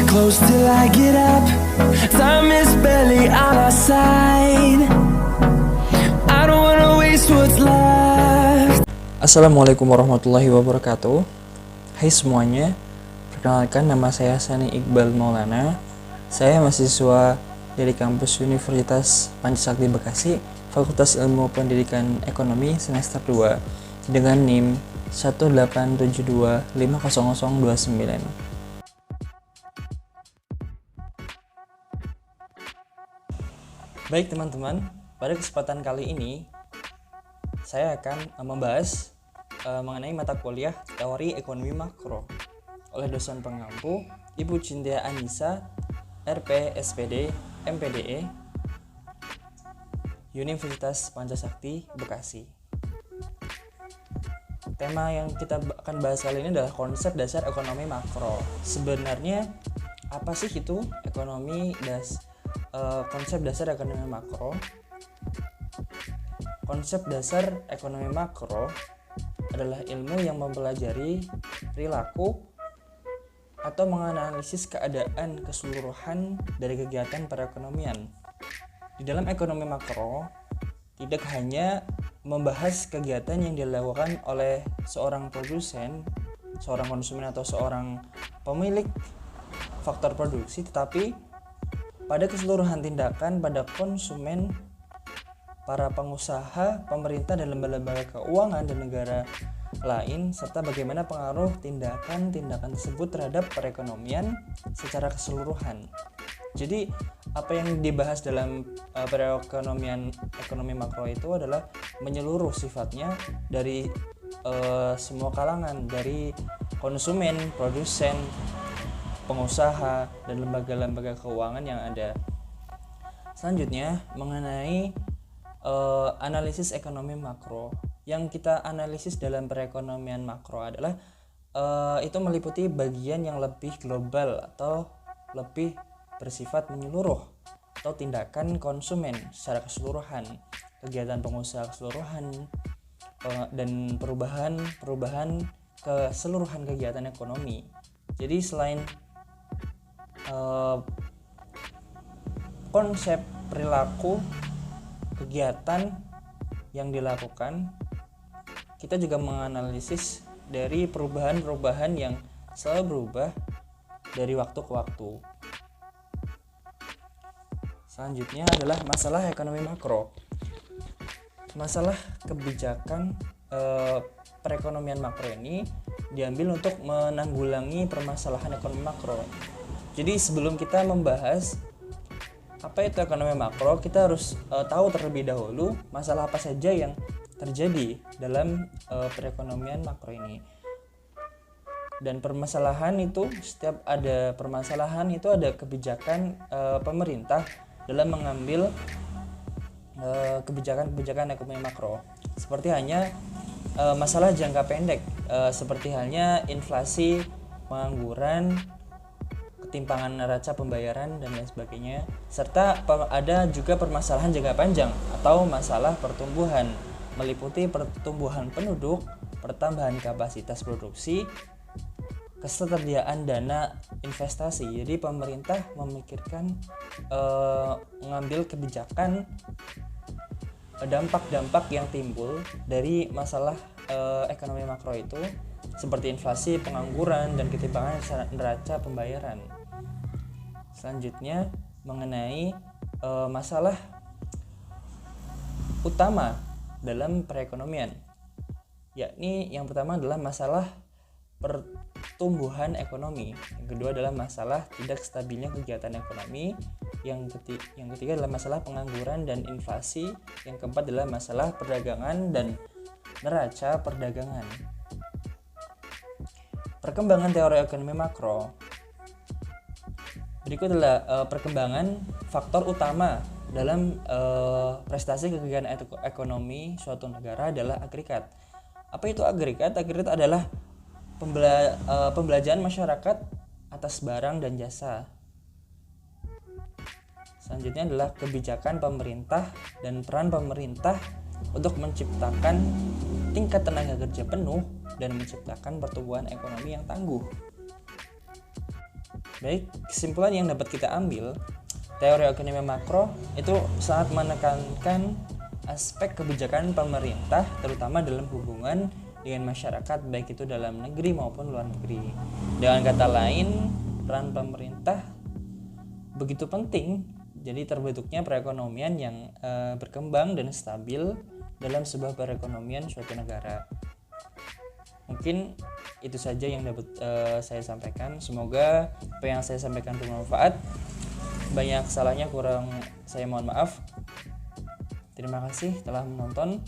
close till I get up. Time is barely on our side. I don't wanna waste what's left. Assalamualaikum warahmatullahi wabarakatuh. Hai semuanya, perkenalkan nama saya Sani Iqbal Maulana. Saya mahasiswa dari kampus Universitas Pancasakti Bekasi, Fakultas Ilmu Pendidikan Ekonomi semester 2 dengan NIM 187250029. Baik teman-teman, pada kesempatan kali ini saya akan membahas mengenai mata kuliah Teori Ekonomi Makro oleh dosen pengampu Ibu Cynthia Anissa, RP, SPD, MPDE, Universitas Pancasakti Bekasi. Tema yang kita akan bahas kali ini adalah konsep dasar ekonomi makro. Sebenarnya apa sih itu konsep dasar ekonomi makro? Konsep dasar ekonomi makro adalah ilmu yang mempelajari perilaku atau menganalisis keadaan keseluruhan dari kegiatan perekonomian. Di dalam ekonomi makro, tidak hanya membahas kegiatan yang dilakukan oleh seorang produsen, seorang konsumen atau seorang pemilik faktor produksi, tetapi pada keseluruhan tindakan pada konsumen, para pengusaha, pemerintah dan lembaga-lembaga keuangan dan negara lain, serta bagaimana pengaruh tindakan-tindakan tersebut terhadap perekonomian secara keseluruhan. Jadi apa yang dibahas dalam perekonomian ekonomi makro itu adalah menyeluruh sifatnya dari semua kalangan, dari konsumen, produsen, pengusaha, dan lembaga-lembaga keuangan yang ada. Selanjutnya mengenai analisis ekonomi makro. Yang kita analisis dalam perekonomian makro adalah itu meliputi bagian yang lebih global atau lebih bersifat menyeluruh, atau tindakan konsumen secara keseluruhan, kegiatan pengusaha keseluruhan, dan perubahan keseluruhan kegiatan ekonomi. Jadi selain konsep perilaku kegiatan yang dilakukan, kita juga menganalisis dari perubahan-perubahan yang selalu berubah dari waktu ke waktu. Selanjutnya adalah masalah ekonomi makro. Masalah kebijakan perekonomian makro ini diambil untuk menanggulangi permasalahan ekonomi makro. Jadi sebelum kita membahas apa itu ekonomi makro, kita harus tahu terlebih dahulu masalah apa saja yang terjadi dalam perekonomian makro ini. Dan permasalahan itu, setiap ada permasalahan itu ada kebijakan pemerintah dalam mengambil kebijakan-kebijakan ekonomi makro. Seperti hanya masalah jangka pendek, seperti halnya inflasi, pengangguran, ketimpangan neraca pembayaran dan lain sebagainya, serta ada juga permasalahan jangka panjang atau masalah pertumbuhan, meliputi pertumbuhan penduduk, pertambahan kapasitas produksi, ketersediaan dana investasi. Jadi pemerintah memikirkan mengambil kebijakan dampak-dampak yang timbul dari masalah ekonomi makro itu, seperti inflasi, pengangguran, dan ketimpangan neraca pembayaran. Selanjutnya mengenai masalah utama dalam perekonomian, yakni yang pertama adalah masalah pertumbuhan ekonomi, yang kedua adalah masalah tidak stabilnya kegiatan ekonomi, yang ketiga adalah masalah pengangguran dan inflasi, yang keempat adalah masalah perdagangan dan neraca perdagangan. Perkembangan teori ekonomi makro. Berikut adalah perkembangan faktor utama dalam prestasi kegiatan ekonomi suatu negara adalah agregat. Apa itu agregat? Agregat adalah pembelanjaan masyarakat atas barang dan jasa. Selanjutnya adalah kebijakan pemerintah dan peran pemerintah untuk menciptakan tingkat tenaga kerja penuh dan menciptakan pertumbuhan ekonomi yang tangguh. Baik, kesimpulan yang dapat kita ambil, teori ekonomi makro itu sangat menekankan aspek kebijakan pemerintah terutama dalam hubungan dengan masyarakat, baik itu dalam negeri maupun luar negeri. Dengan kata lain, peran pemerintah begitu penting, jadi terbentuknya perekonomian yang berkembang dan stabil dalam sebuah perekonomian suatu negara. Mungkin itu saja yang dapat saya sampaikan. Semoga apa yang saya sampaikan bermanfaat. Banyak salahnya, kurang saya mohon maaf. Terima kasih telah menonton,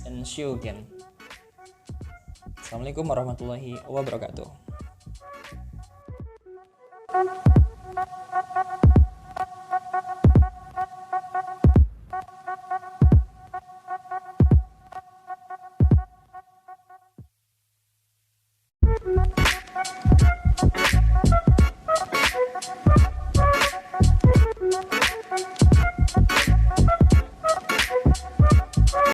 and see you again. Assalamualaikum warahmatullahi wabarakatuh.